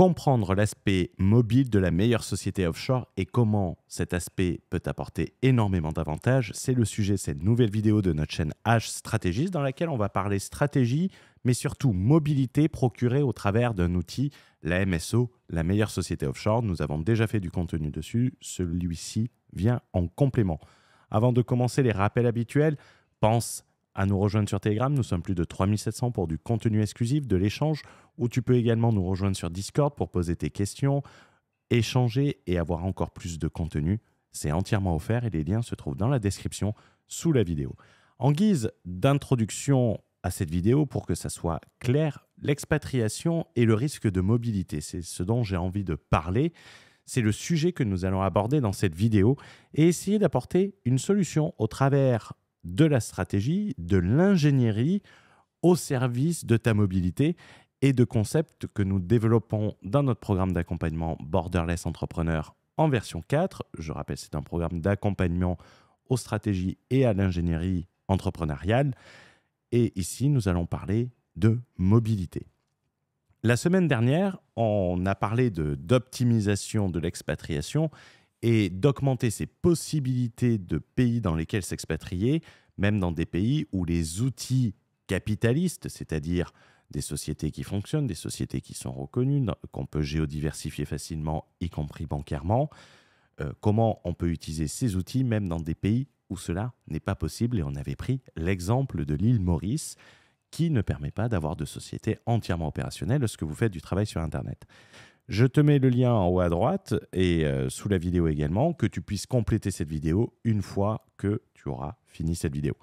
Comprendre l'aspect mobile de la meilleure société offshore et comment cet aspect peut apporter énormément d'avantages, c'est le sujet de cette nouvelle vidéo de notre chaîne H Strategist dans laquelle on va parler stratégie, mais surtout mobilité procurée au travers d'un outil, la MSO, la meilleure société offshore. Nous avons déjà fait du contenu dessus, celui-ci vient en complément. Avant de commencer les rappels habituels, pense à nous rejoindre sur Telegram. Nous sommes plus de 3700 pour du contenu exclusif, de l'échange, où tu peux également nous rejoindre sur Discord pour poser tes questions, échanger et avoir encore plus de contenu. C'est entièrement offert et les liens se trouvent dans la description sous la vidéo. En guise d'introduction à cette vidéo, pour que ça soit clair, l'expatriation et le risque de mobilité, c'est ce dont j'ai envie de parler. C'est le sujet que nous allons aborder dans cette vidéo et essayer d'apporter une solution au travers de la stratégie, de l'ingénierie au service de ta mobilité et de concepts que nous développons dans notre programme d'accompagnement Borderless Entrepreneur en version 4. Je rappelle, c'est un programme d'accompagnement aux stratégies et à l'ingénierie entrepreneuriale. Et ici, nous allons parler de mobilité. La semaine dernière, on a parlé d'optimisation de l'expatriation et d'augmenter ses possibilités de pays dans lesquels s'expatrier, même dans des pays où les outils capitalistes, c'est-à-dire des sociétés qui fonctionnent, des sociétés qui sont reconnues, qu'on peut géodiversifier facilement, y compris bancairement, comment on peut utiliser ces outils même dans des pays où cela n'est pas possible. Et on avait pris l'exemple de l'île Maurice, qui ne permet pas d'avoir de société entièrement opérationnelle lorsque vous faites du travail sur Internet. Je te mets le lien en haut à droite et sous la vidéo également, que tu puisses compléter cette vidéo une fois que tu auras fini cette vidéo.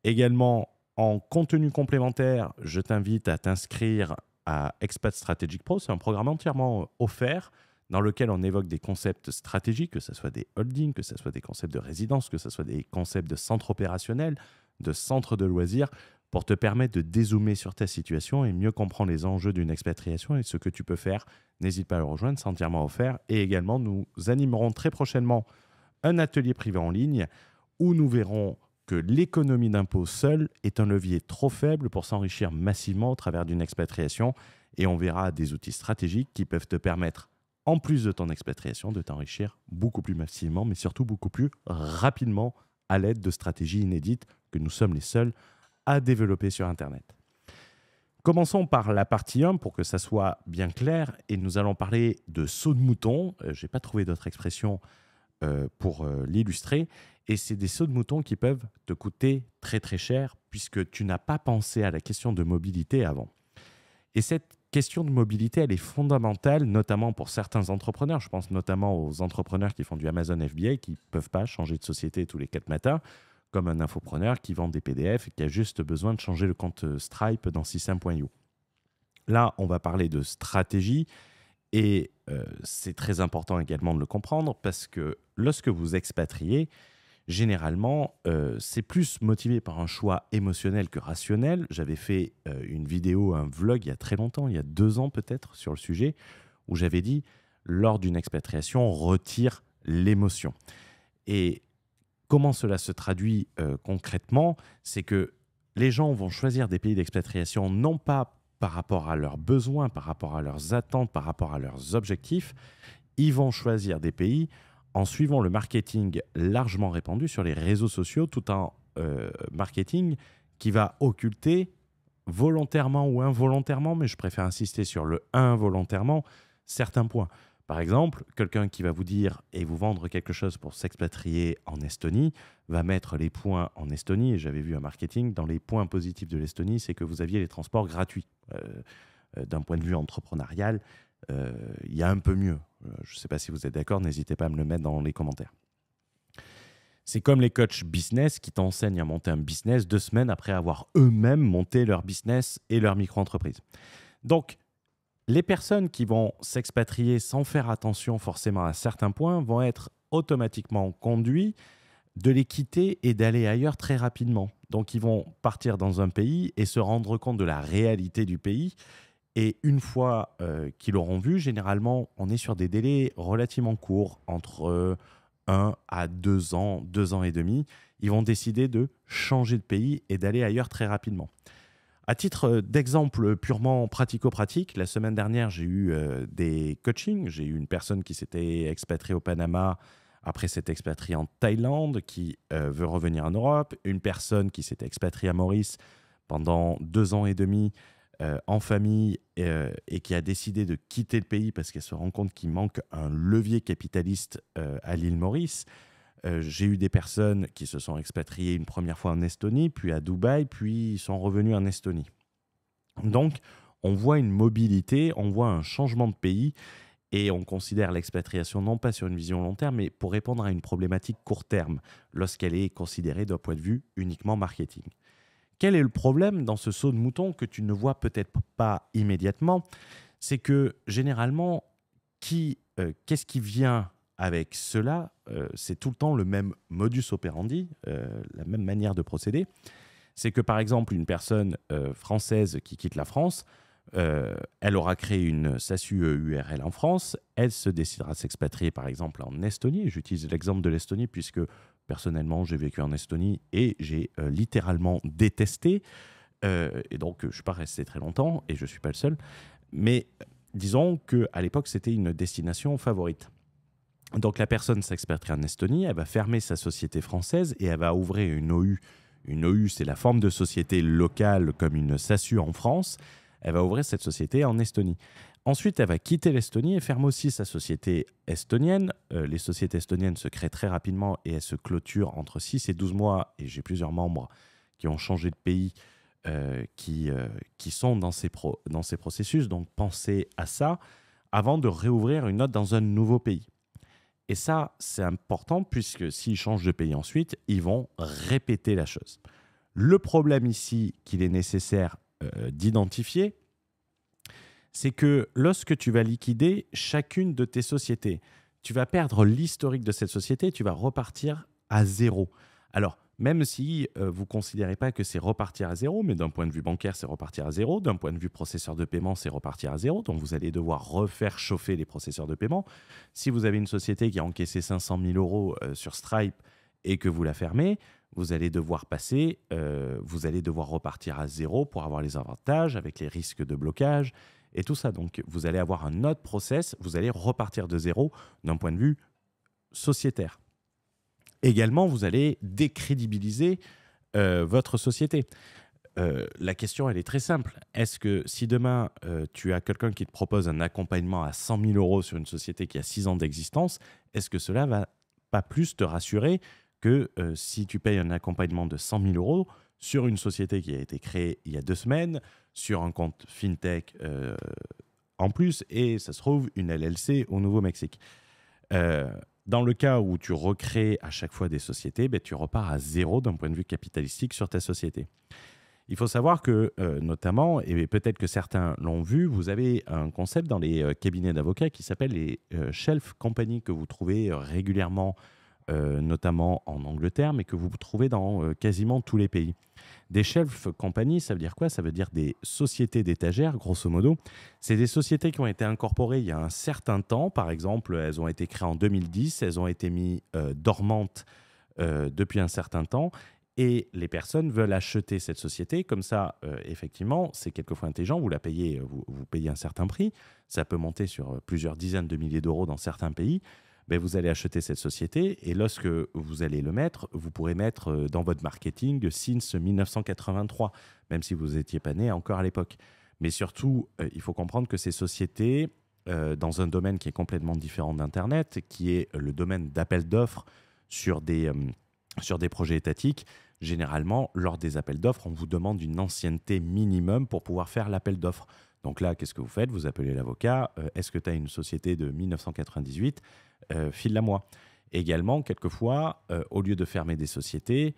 Également, en contenu complémentaire, je t'invite à t'inscrire à Expat Strategic Pro. C'est un programme entièrement offert dans lequel on évoque des concepts stratégiques, que ce soit des holdings, que ce soit des concepts de résidence, que ce soit des concepts de centre opérationnel, de centre de loisirs, pour te permettre de dézoomer sur ta situation et mieux comprendre les enjeux d'une expatriation et ce que tu peux faire. N'hésite pas à le rejoindre, c'est entièrement offert. Et également, nous animerons très prochainement un atelier privé en ligne où nous verrons que l'économie d'impôt seule est un levier trop faible pour s'enrichir massivement au travers d'une expatriation. Et on verra des outils stratégiques qui peuvent te permettre, en plus de ton expatriation, de t'enrichir beaucoup plus massivement, mais surtout beaucoup plus rapidement à l'aide de stratégies inédites que nous sommes les seuls à développer sur Internet. Commençons par la partie 1 pour que ça soit bien clair et nous allons parler de saut de mouton. Je n'ai pas trouvé d'autre expression pour l'illustrer et c'est des sauts de mouton qui peuvent te coûter très très cher puisque tu n'as pas pensé à la question de mobilité avant. Et cette question de mobilité, elle est fondamentale, notamment pour certains entrepreneurs. Je pense notamment aux entrepreneurs qui font du Amazon FBA qui ne peuvent pas changer de société tous les 4 matins, comme un infopreneur qui vend des PDF et qui a juste besoin de changer le compte Stripe dans System.io. Là, on va parler de stratégie et c'est très important également de le comprendre parce que lorsque vous expatriez, généralement, c'est plus motivé par un choix émotionnel que rationnel. J'avais fait une vidéo, un vlog il y a très longtemps, il y a 2 ans peut-être, sur le sujet, où j'avais dit, lors d'une expatriation, on retire l'émotion. Et comment cela se traduit concrètement? C'est que les gens vont choisir des pays d'expatriation non pas par rapport à leurs besoins, par rapport à leurs attentes, par rapport à leurs objectifs. Ils vont choisir des pays en suivant le marketing largement répandu sur les réseaux sociaux, tout un marketing qui va occulter volontairement ou involontairement, mais je préfère insister sur le involontairement, certains points. Par exemple, quelqu'un qui va vous dire et vous vendre quelque chose pour s'expatrier en Estonie va mettre les points en Estonie. Et j'avais vu un marketing, dans les points positifs de l'Estonie, c'est que vous aviez les transports gratuits. D'un point de vue entrepreneurial, il y a un peu mieux. Je ne sais pas si vous êtes d'accord, n'hésitez pas à me le mettre dans les commentaires. C'est comme les coachs business qui t'enseignent à monter un business 2 semaines après avoir eux-mêmes monté leur business et leur micro-entreprise. Donc, les personnes qui vont s'expatrier sans faire attention forcément à certains points vont être automatiquement conduits de les quitter et d'aller ailleurs très rapidement. Donc, ils vont partir dans un pays et se rendre compte de la réalité du pays. Et une fois qu'ils l'auront vu, généralement, on est sur des délais relativement courts, entre 1 à 2 ans, 2 ans et demi. Ils vont décider de changer de pays et d'aller ailleurs très rapidement. À titre d'exemple purement pratico-pratique, la semaine dernière, j'ai eu des coachings. J'ai eu une personne qui s'était expatriée au Panama, après s'être expatriée en Thaïlande, qui veut revenir en Europe. Une personne qui s'était expatriée à Maurice pendant 2 ans et demi en famille et qui a décidé de quitter le pays parce qu'elle se rend compte qu'il manque un levier capitaliste à l'île Maurice. J'ai eu des personnes qui se sont expatriées une première fois en Estonie, puis à Dubaï, puis ils sont revenus en Estonie. Donc, on voit une mobilité, on voit un changement de pays et on considère l'expatriation non pas sur une vision long terme, mais pour répondre à une problématique court terme, lorsqu'elle est considérée d'un point de vue uniquement marketing. Quel est le problème dans ce saut de mouton que tu ne vois peut-être pas immédiatement? C'est que généralement, qu'est-ce qui vient avec cela? C'est tout le temps le même modus operandi, la même manière de procéder. C'est que par exemple, une personne française qui quitte la France, elle aura créé une SASU URL en France, elle se décidera de s'expatrier par exemple en Estonie. J'utilise l'exemple de l'Estonie puisque personnellement j'ai vécu en Estonie et j'ai littéralement détesté. Et donc je ne suis pas resté très longtemps et je ne suis pas le seul. Mais disons qu'à l'époque c'était une destination favorite. Donc la personne s'expatrie en Estonie, elle va fermer sa société française et elle va ouvrir une OU. Une OU, c'est la forme de société locale comme une SASU en France. Elle va ouvrir cette société en Estonie. Ensuite, elle va quitter l'Estonie et ferme aussi sa société estonienne. Les sociétés estoniennes se créent très rapidement et elles se clôturent entre 6 et 12 mois. Et j'ai plusieurs membres qui ont changé de pays qui sont dans ces processus. Donc, pensez à ça avant de réouvrir une autre dans un nouveau pays. Et ça, c'est important puisque s'ils changent de pays ensuite, ils vont répéter la chose. Le problème ici qu'il est nécessaire d'identifier, c'est que lorsque tu vas liquider chacune de tes sociétés, tu vas perdre l'historique de cette société et tu vas repartir à zéro. Alors, même si vous ne considérez pas que c'est repartir à zéro, mais d'un point de vue bancaire, c'est repartir à zéro, d'un point de vue processeur de paiement, c'est repartir à zéro, donc vous allez devoir refaire chauffer les processeurs de paiement. Si vous avez une société qui a encaissé 500 000 euros sur Stripe et que vous la fermez, vous allez devoir repartir à zéro pour avoir les avantages avec les risques de blocage et tout ça. Donc, vous allez avoir un autre process, vous allez repartir de zéro d'un point de vue sociétaire. Également, vous allez décrédibiliser votre société. La question, elle est très simple. Est-ce que si demain, tu as quelqu'un qui te propose un accompagnement à 100 000 euros sur une société qui a 6 ans d'existence, est-ce que cela va pas plus te rassurer que si tu payes un accompagnement de 100 000 euros sur une société qui a été créée il y a 2 semaines, sur un compte FinTech en plus, et ça se trouve une LLC au Nouveau-Mexique. Dans le cas où tu recrées à chaque fois des sociétés, tu repars à zéro d'un point de vue capitalistique sur ta société. Il faut savoir que, notamment, et peut-être que certains l'ont vu, vous avez un concept dans les cabinets d'avocats qui s'appelle les shelf companies que vous trouvez régulièrement, notamment en Angleterre, mais que vous trouvez dans quasiment tous les pays. Des shelf companies, ça veut dire quoi? Ça veut dire des sociétés d'étagères, grosso modo. C'est des sociétés qui ont été incorporées il y a un certain temps. Par exemple, elles ont été créées en 2010, elles ont été mises dormantes depuis un certain temps. Et les personnes veulent acheter cette société. Comme ça, effectivement, c'est quelquefois intelligent. Vous la payez, vous payez un certain prix. Ça peut monter sur plusieurs dizaines de milliers d'euros dans certains pays. Vous allez acheter cette société et lorsque vous allez le mettre, vous pourrez mettre dans votre marketing since 1983, même si vous n'étiez pas né encore à l'époque. Mais surtout, il faut comprendre que ces sociétés, dans un domaine qui est complètement différent d'Internet, qui est le domaine d'appel d'offres sur des projets étatiques, généralement, lors des appels d'offres, on vous demande une ancienneté minimum pour pouvoir faire l'appel d'offres. Donc là, qu'est-ce que vous faites? Vous appelez l'avocat. Est-ce que tu as une société de 1998? File-la moi. Également, quelquefois, au lieu de fermer des sociétés,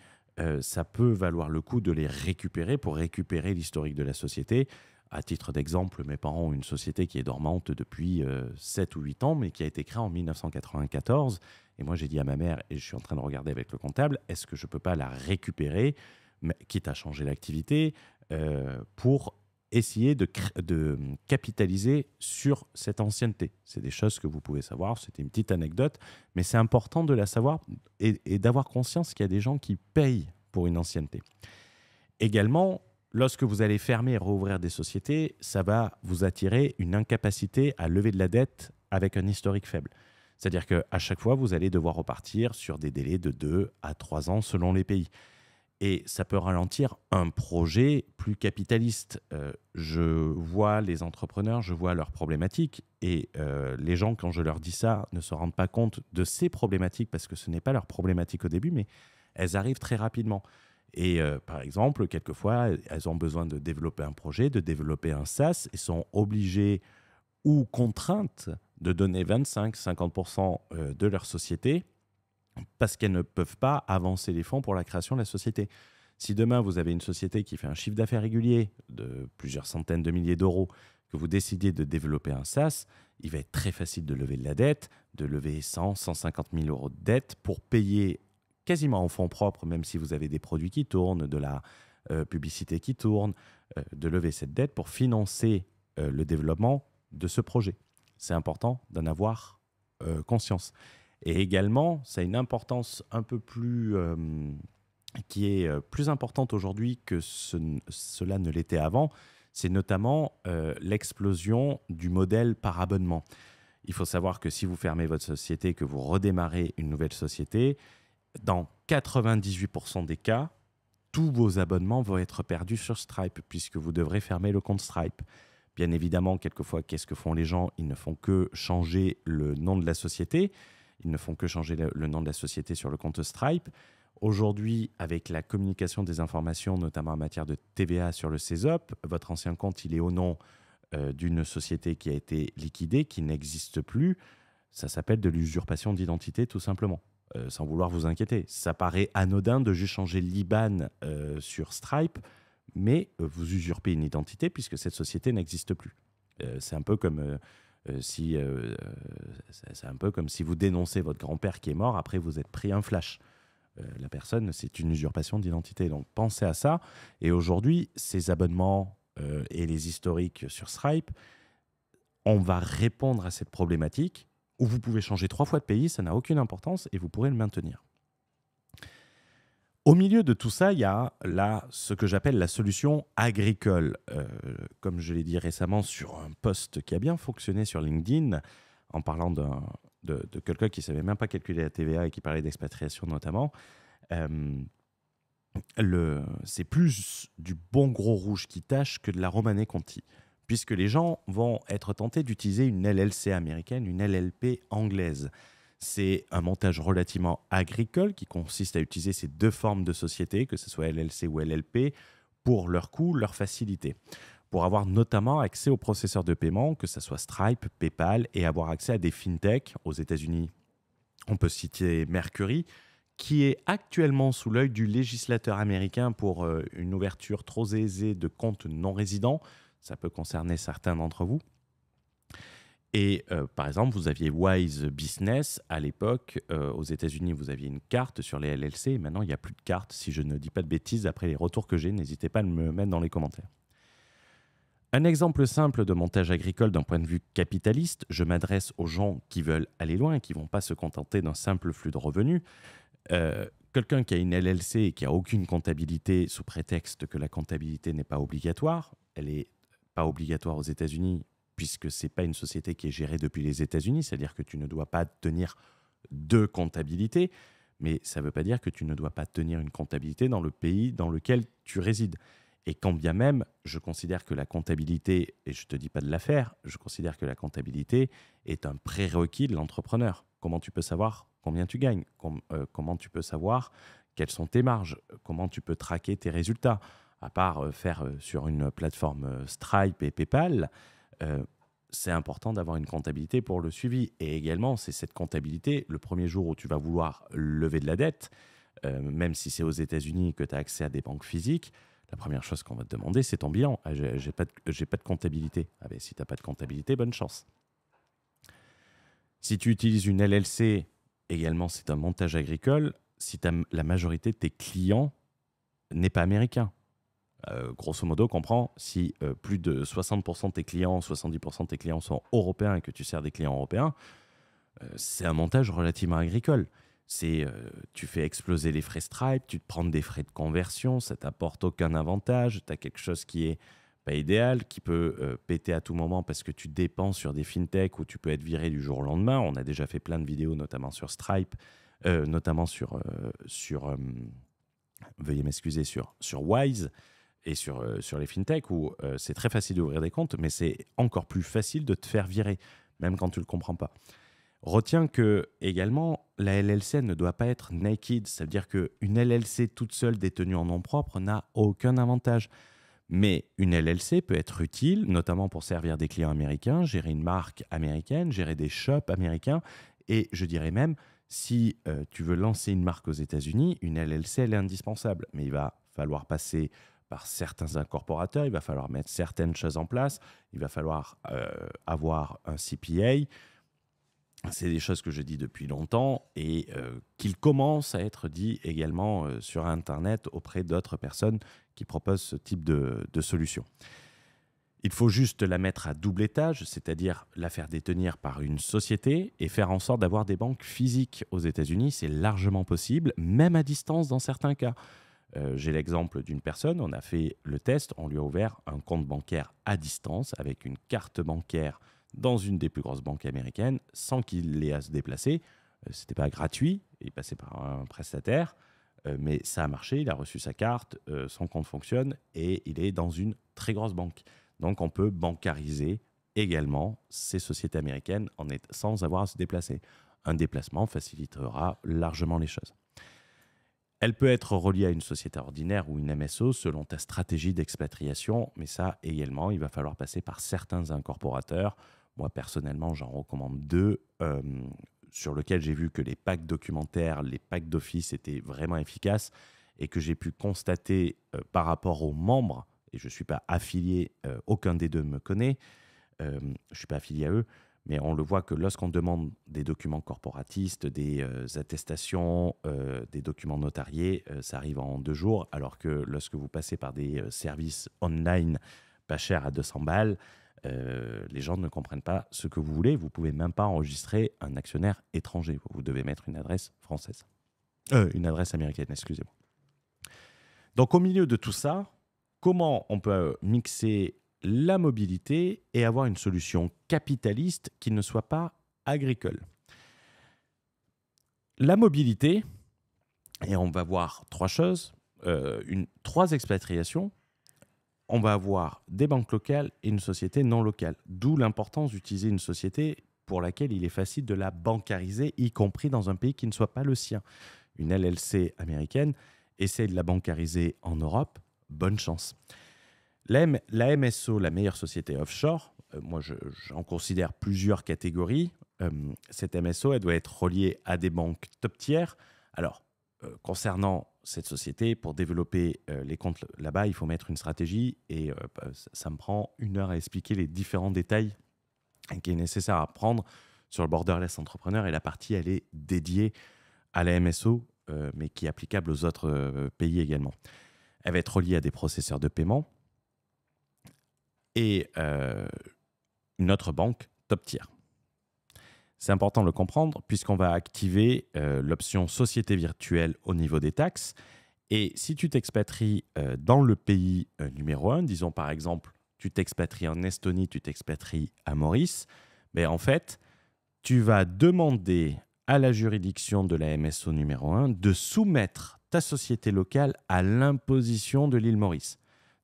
ça peut valoir le coup de les récupérer pour récupérer l'historique de la société. À titre d'exemple, mes parents ont une société qui est dormante depuis 7 ou 8 ans, mais qui a été créée en 1994. Et moi, j'ai dit à ma mère, et je suis en train de regarder avec le comptable, est-ce que je ne peux pas la récupérer, quitte à changer l'activité, pour essayer de capitaliser sur cette ancienneté. C'est des choses que vous pouvez savoir, c'était une petite anecdote, mais c'est important de la savoir et d'avoir conscience qu'il y a des gens qui payent pour une ancienneté. Également, lorsque vous allez fermer et rouvrir des sociétés, ça va vous attirer une incapacité à lever de la dette avec un historique faible. C'est-à-dire qu'à chaque fois, vous allez devoir repartir sur des délais de 2 à 3 ans selon les pays. Et ça peut ralentir un projet plus capitaliste. Je vois les entrepreneurs, je vois leurs problématiques. Et les gens, quand je leur dis ça, ne se rendent pas compte de ces problématiques parce que ce n'est pas leur problématique au début, mais elles arrivent très rapidement. Et par exemple, quelquefois, elles ont besoin de développer un projet, de développer un SaaS et sont obligées ou contraintes de donner 25-50% de leur société parce qu'elles ne peuvent pas avancer les fonds pour la création de la société. Si demain, vous avez une société qui fait un chiffre d'affaires régulier de plusieurs centaines de milliers d'euros, que vous décidez de développer un SaaS, il va être très facile de lever de la dette, de lever 100-150 000 euros de dette pour payer quasiment en fonds propres, même si vous avez des produits qui tournent, de la publicité qui tourne, de lever cette dette pour financer le développement de ce projet. C'est important d'en avoir conscience. Et également, ça a une importance un peu plus qui est plus importante aujourd'hui que cela ne l'était avant. C'est notamment l'explosion du modèle par abonnement. Il faut savoir que si vous fermez votre société, que vous redémarrez une nouvelle société, dans 98% des cas, tous vos abonnements vont être perdus sur Stripe puisque vous devrez fermer le compte Stripe. Bien évidemment, quelquefois, qu'est-ce que font les gens? Ils ne font que changer le nom de la société. Ils ne font que changer le nom de la société sur le compte Stripe. Aujourd'hui, avec la communication des informations, notamment en matière de TVA sur le CESOP, votre ancien compte, il est au nom d'une société qui a été liquidée, qui n'existe plus. Ça s'appelle de l'usurpation d'identité, tout simplement. Sans vouloir vous inquiéter. Ça paraît anodin de juste changer l'IBAN sur Stripe, mais vous usurpez une identité puisque cette société n'existe plus. C'est un peu comme si vous dénoncez votre grand-père qui est mort, après vous êtes pris un flash. La personne, c'est une usurpation d'identité. Donc pensez à ça. Et aujourd'hui, ces abonnements et les historiques sur Stripe, on va répondre à cette problématique où vous pouvez changer 3 fois de pays, ça n'a aucune importance et vous pourrez le maintenir. Au milieu de tout ça, il y a là ce que j'appelle la solution agricole. Comme je l'ai dit récemment sur un post qui a bien fonctionné sur LinkedIn, en parlant de quelqu'un qui ne savait même pas calculer la TVA et qui parlait d'expatriation notamment, c'est plus du bon gros rouge qui tâche que de la Romanée Conti, puisque les gens vont être tentés d'utiliser une LLC américaine, une LLP anglaise. C'est un montage relativement agricole qui consiste à utiliser ces 2 formes de société, que ce soit LLC ou LLP, pour leur coût, leur facilité. Pour avoir notamment accès aux processeurs de paiement, que ce soit Stripe, PayPal, et avoir accès à des fintechs. Aux États-Unis, on peut citer Mercury, qui est actuellement sous l'œil du législateur américain pour une ouverture trop aisée de comptes non résidents. Ça peut concerner certains d'entre vous. Et par exemple, vous aviez Wise Business à l'époque. Aux États-Unis, vous aviez une carte sur les LLC. Maintenant, il n'y a plus de carte. Si je ne dis pas de bêtises, après les retours que j'ai, n'hésitez pas à me mettre dans les commentaires. Un exemple simple de montage agricole d'un point de vue capitaliste, je m'adresse aux gens qui veulent aller loin et qui ne vont pas se contenter d'un simple flux de revenus. Quelqu'un qui a une LLC et qui n'a aucune comptabilité sous prétexte que la comptabilité n'est pas obligatoire, elle n'est pas obligatoire aux États-Unis puisque ce n'est pas une société qui est gérée depuis les États-Unis, c'est-à-dire que tu ne dois pas tenir de comptabilité, mais ça ne veut pas dire que tu ne dois pas tenir une comptabilité dans le pays dans lequel tu résides. Et quand bien même, je considère que la comptabilité, et je ne te dis pas de la faire, je considère que la comptabilité est un prérequis de l'entrepreneur. Comment tu peux savoir combien tu gagnes? Comment tu peux savoir quelles sont tes marges? Comment tu peux traquer tes résultats? À part faire sur une plateforme Stripe et PayPal, c'est important d'avoir une comptabilité pour le suivi. Et également, c'est cette comptabilité, le premier jour où tu vas vouloir lever de la dette, même si c'est aux États-Unis et que tu as accès à des banques physiques, la première chose qu'on va te demander, c'est ton bilan. Ah, j'ai pas de comptabilité. Ah ben, si tu n'as pas de comptabilité, bonne chance. Si tu utilises une LLC, également, c'est un montage agricole. Si la majorité de tes clients n'est pas américain. Grosso modo, comprends, si plus de 60% de tes clients, 70% de tes clients sont européens et que tu sers des clients européens, c'est un montage relativement agricole. Tu fais exploser les frais Stripe, tu te prends des frais de conversion, ça t'apporte aucun avantage, tu as quelque chose qui est pas idéal, qui peut péter à tout moment parce que tu dépends sur des fintechs où tu peux être viré du jour au lendemain. On a déjà fait plein de vidéos, notamment sur Stripe, notamment veuillez m'excuser, sur Wise et sur les fintechs où c'est très facile d'ouvrir des comptes, mais c'est encore plus facile de te faire virer, même quand tu ne le comprends pas. Retiens que également, la LLC ne doit pas être naked, ça veut dire qu'une LLC toute seule détenue en nom propre n'a aucun avantage. Mais une LLC peut être utile, notamment pour servir des clients américains, gérer une marque américaine, gérer des shops américains. Et je dirais même, si tu veux lancer une marque aux États-Unis, une LLC, elle est indispensable. Mais il va falloir passer par certains incorporateurs, il va falloir mettre certaines choses en place, il va falloir avoir un CPA. C'est des choses que je dis depuis longtemps et qu'il commence à être dit également sur Internet auprès d'autres personnes qui proposent ce type de solution. Il faut juste la mettre à double étage, c'est-à-dire la faire détenir par une société et faire en sorte d'avoir des banques physiques aux États-Unis. C'est largement possible, même à distance dans certains cas. J'ai l'exemple d'une personne, on a fait le test, on lui a ouvert un compte bancaire à distance avec une carte bancaire dans une des plus grosses banques américaines sans qu'il ait à se déplacer. Ce n'était pas gratuit, il passait par un prestataire, mais ça a marché, il a reçu sa carte, son compte fonctionne et il est dans une très grosse banque. Donc on peut bancariser également ces sociétés américaines sans avoir à se déplacer. Un déplacement facilitera largement les choses. Elle peut être reliée à une société ordinaire ou une MSO selon ta stratégie d'expatriation, mais ça également, il va falloir passer par certains incorporateurs. Moi, personnellement, j'en recommande 2 sur lesquels j'ai vu que les packs documentaires, les packs d'office étaient vraiment efficaces et que j'ai pu constater par rapport aux membres, et je ne suis pas affilié, aucun des deux me connaît, je ne suis pas affilié à eux, mais on le voit que lorsqu'on demande des documents corporatistes, des attestations, des documents notariés, ça arrive en 2 jours, alors que lorsque vous passez par des services online pas chers à 200 balles, les gens ne comprennent pas ce que vous voulez. Vous ne pouvez même pas enregistrer un actionnaire étranger. Vous devez mettre une adresse française. Une adresse américaine, excusez-moi. Donc, au milieu de tout ça, comment on peut mixer la mobilité et avoir une solution capitaliste qui ne soit pas agricole? La mobilité, et on va voir 3 choses, 3 expatriations. On va avoir des banques locales et une société non locale. D'où l'importance d'utiliser une société pour laquelle il est facile de la bancariser, y compris dans un pays qui ne soit pas le sien. Une LLC américaine, essaye de la bancariser en Europe, bonne chance. La MSO, la meilleure société offshore, moi j'en considère plusieurs catégories. Cette MSO, elle doit être reliée à des banques top tiers. Alors, concernant cette société, pour développer les comptes là-bas, il faut mettre une stratégie et ça me prend 1 heure à expliquer les différents détails qui est nécessaire à prendre sur le borderless entrepreneur et la partie, elle est dédiée à la MSO, mais qui est applicable aux autres pays également. Elle va être reliée à des processeurs de paiement et une autre banque top tier. C'est important de le comprendre puisqu'on va activer l'option société virtuelle au niveau des taxes. Et si tu t'expatries dans le pays numéro 1, disons par exemple, tu t'expatries en Estonie, tu t'expatries à Maurice, mais en fait, tu vas demander à la juridiction de la MSO numéro 1 de soumettre ta société locale à l'imposition de l'île Maurice.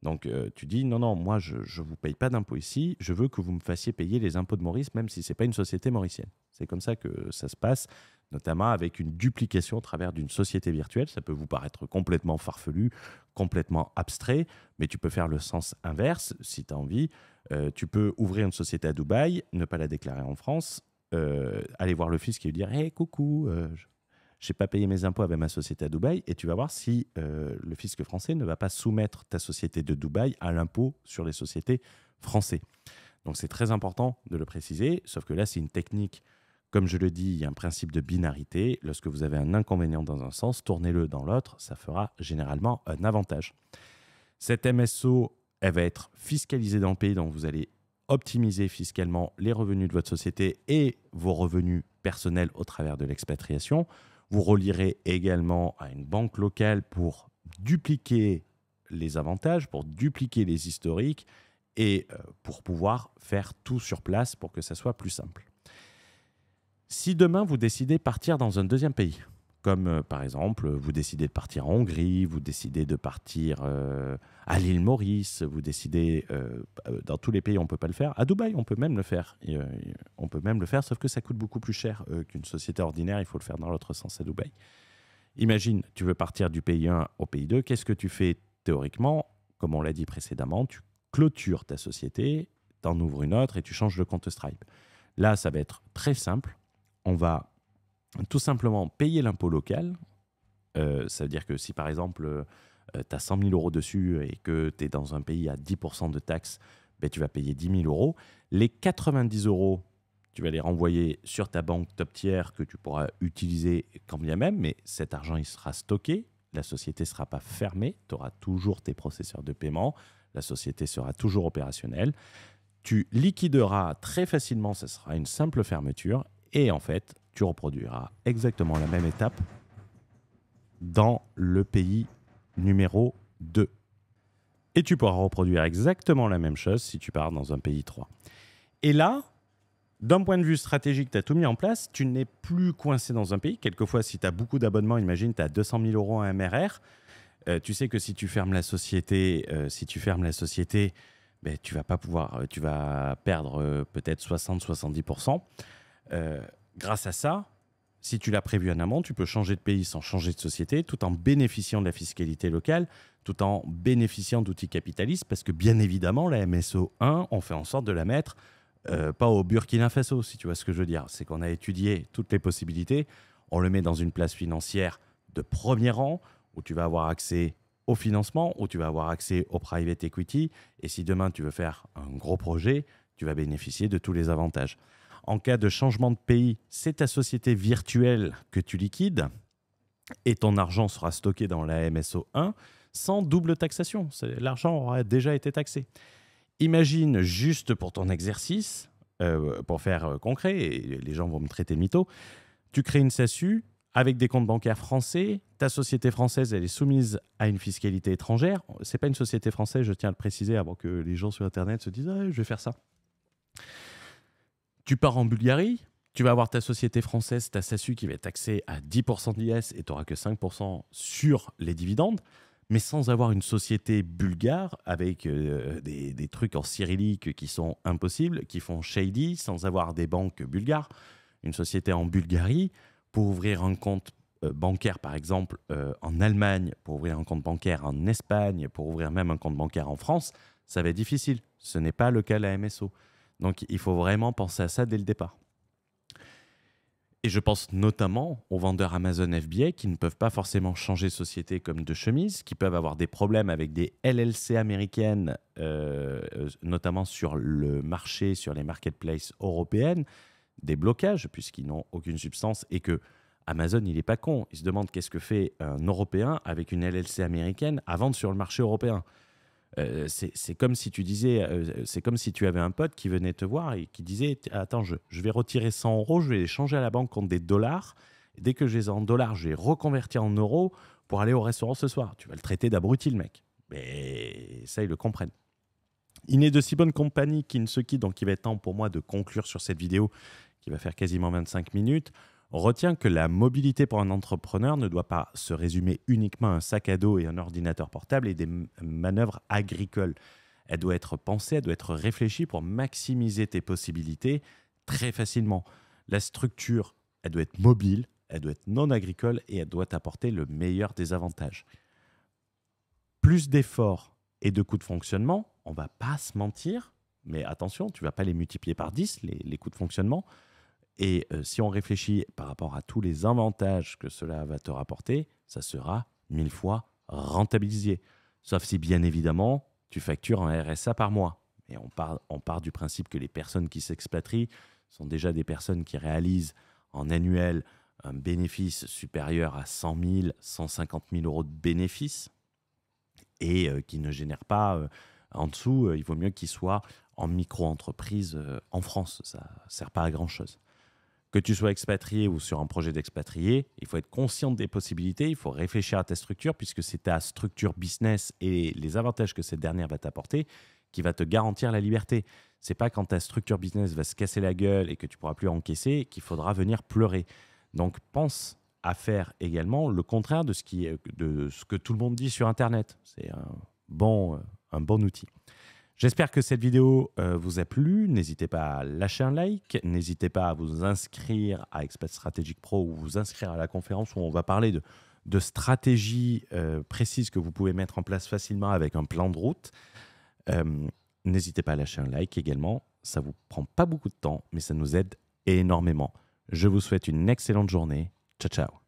Donc, tu dis, non, moi, je ne vous paye pas d'impôts ici, je veux que vous me fassiez payer les impôts de Maurice, même si ce n'est pas une société mauricienne. C'est comme ça que ça se passe, notamment avec une duplication au travers d'une société virtuelle. Ça peut vous paraître complètement farfelu, complètement abstrait, mais tu peux faire le sens inverse si tu as envie. Tu peux ouvrir une société à Dubaï, ne pas la déclarer en France, aller voir le fisc et lui dire « Hey, coucou, je n'ai pas payé mes impôts avec ma société à Dubaï » et tu vas voir si le fisc français ne va pas soumettre ta société de Dubaï à l'impôt sur les sociétés français. Donc, c'est très important de le préciser, sauf que là, c'est une technique, comme je le dis, il y a un principe de binarité. Lorsque vous avez un inconvénient dans un sens, tournez-le dans l'autre, ça fera généralement un avantage. Cette MSO, elle va être fiscalisée dans le pays, donc vous allez optimiser fiscalement les revenus de votre société et vos revenus personnels au travers de l'expatriation. Vous relierez également à une banque locale pour dupliquer les avantages, pour dupliquer les historiques et pour pouvoir faire tout sur place pour que ça soit plus simple. Si demain, vous décidez de partir dans un deuxième pays, comme par exemple, vous décidez de partir en Hongrie, vous décidez de partir à l'île Maurice, vous décidez, dans tous les pays, on ne peut pas le faire. À Dubaï, on peut même le faire. On peut même le faire, sauf que ça coûte beaucoup plus cher qu'une société ordinaire. Il faut le faire dans l'autre sens à Dubaï. Imagine, tu veux partir du pays 1 au pays 2. Qu'est-ce que tu fais théoriquement? Comme on l'a dit précédemment, tu clôtures ta société, tu en ouvres une autre et tu changes de compte Stripe. Là, ça va être très simple. On va tout simplement payer l'impôt local. Ça veut dire que si par exemple, tu as 100 000 euros dessus et que tu es dans un pays à 10% de taxes, ben, tu vas payer 10 000 euros. Les 90 euros, tu vas les renvoyer sur ta banque top tiers que tu pourras utiliser quand bien même, mais cet argent, il sera stocké. La société ne sera pas fermée. Tu auras toujours tes processeurs de paiement. La société sera toujours opérationnelle. Tu liquideras très facilement, ce sera une simple fermeture. Et en fait, tu reproduiras exactement la même étape dans le pays numéro 2. Et tu pourras reproduire exactement la même chose si tu pars dans un pays 3. Et là, d'un point de vue stratégique, tu as tout mis en place. Tu n'es plus coincé dans un pays. Quelquefois, si tu as beaucoup d'abonnements, imagine tu as 200 000 euros en MRR. Tu sais que si tu fermes la société, ben, tu vas perdre peut-être 60-70%. Grâce à ça, si tu l'as prévu en amont, tu peux changer de pays sans changer de société, tout en bénéficiant de la fiscalité locale, tout en bénéficiant d'outils capitalistes, parce que bien évidemment, la MSO 1, on fait en sorte de la mettre pas au Burkina Faso, si tu vois ce que je veux dire. C'est qu'on a étudié toutes les possibilités, on le met dans une place financière de premier rang, où tu vas avoir accès au financement, où tu vas avoir accès au private equity, et si demain tu veux faire un gros projet, tu vas bénéficier de tous les avantages. En cas de changement de pays, c'est ta société virtuelle que tu liquides et ton argent sera stocké dans la MSO 1 sans double taxation. L'argent aura déjà été taxé. Imagine juste pour ton exercice, pour faire concret, et les gens vont me traiter de mytho, tu crées une SASU avec des comptes bancaires français, ta société française elle est soumise à une fiscalité étrangère. Ce n'est pas une société française, je tiens à le préciser avant que les gens sur Internet se disent ah, « je vais faire ça ». Tu pars en Bulgarie, tu vas avoir ta société française, ta SASU qui va être taxée à 10% d'IS et tu n'auras que 5% sur les dividendes, mais sans avoir une société bulgare avec des trucs en cyrillique qui sont impossibles, qui font shady, sans avoir des banques bulgares. Une société en Bulgarie, pour ouvrir un compte bancaire par exemple en Allemagne, pour ouvrir un compte bancaire en Espagne, pour ouvrir même un compte bancaire en France, ça va être difficile. Ce n'est pas le cas de la MSO. Donc, il faut vraiment penser à ça dès le départ. Et je pense notamment aux vendeurs Amazon FBA qui ne peuvent pas forcément changer de société comme de chemise, qui peuvent avoir des problèmes avec des LLC américaines, notamment sur le marché, sur les marketplaces européennes, des blocages puisqu'ils n'ont aucune substance et que Amazon, il n'est pas con. Il se demande qu'est-ce que fait un Européen avec une LLC américaine à vendre sur le marché européen. C'est comme si tu disais, c'est comme si tu avais un pote qui venait te voir et qui disait attends, je vais retirer 100 euros, je vais les changer à la banque contre des dollars. Et dès que je les ai en dollars, je vais reconvertir en euros pour aller au restaurant ce soir. Tu vas le traiter d'abruti, le mec. Mais ça, ils le comprennent. Il n'est de si bonne compagnie qu'il ne se quitte, donc il va être temps pour moi de conclure sur cette vidéo qui va faire quasiment 25 minutes. Retiens que la mobilité pour un entrepreneur ne doit pas se résumer uniquement à un sac à dos et un ordinateur portable et des manœuvres agricoles. Elle doit être pensée, elle doit être réfléchie pour maximiser tes possibilités très facilement. La structure, elle doit être mobile, elle doit être non agricole et elle doit t'apporter le meilleur des avantages. Plus d'efforts et de coûts de fonctionnement, on ne va pas se mentir, mais attention, tu ne vas pas les multiplier par 10, les coûts de fonctionnement. Et si on réfléchit par rapport à tous les avantages que cela va te rapporter, ça sera 1000 fois rentabilisé. Sauf si, bien évidemment, tu factures un RSA par mois. Et on part du principe que les personnes qui s'expatrient sont déjà des personnes qui réalisent en annuel un bénéfice supérieur à 100 000, 150 000 euros de bénéfices et qui ne génèrent pas en dessous. Il vaut mieux qu'ils soient en micro-entreprise en France. Ça ne sert pas à grand-chose. Que tu sois expatrié ou sur un projet d'expatrié, il faut être conscient des possibilités, il faut réfléchir à ta structure puisque c'est ta structure business et les avantages que cette dernière va t'apporter qui va te garantir la liberté. C'est pas quand ta structure business va se casser la gueule et que tu pourras plus encaisser qu'il faudra venir pleurer. Donc pense à faire également le contraire de ce que tout le monde dit sur Internet. C'est un bon outil. J'espère que cette vidéo vous a plu. N'hésitez pas à lâcher un like. N'hésitez pas à vous inscrire à Expat Strategic Pro ou vous inscrire à la conférence où on va parler de stratégies précises que vous pouvez mettre en place facilement avec un plan de route. N'hésitez pas à lâcher un like également. Ça ne vous prend pas beaucoup de temps, mais ça nous aide énormément. Je vous souhaite une excellente journée. Ciao, ciao.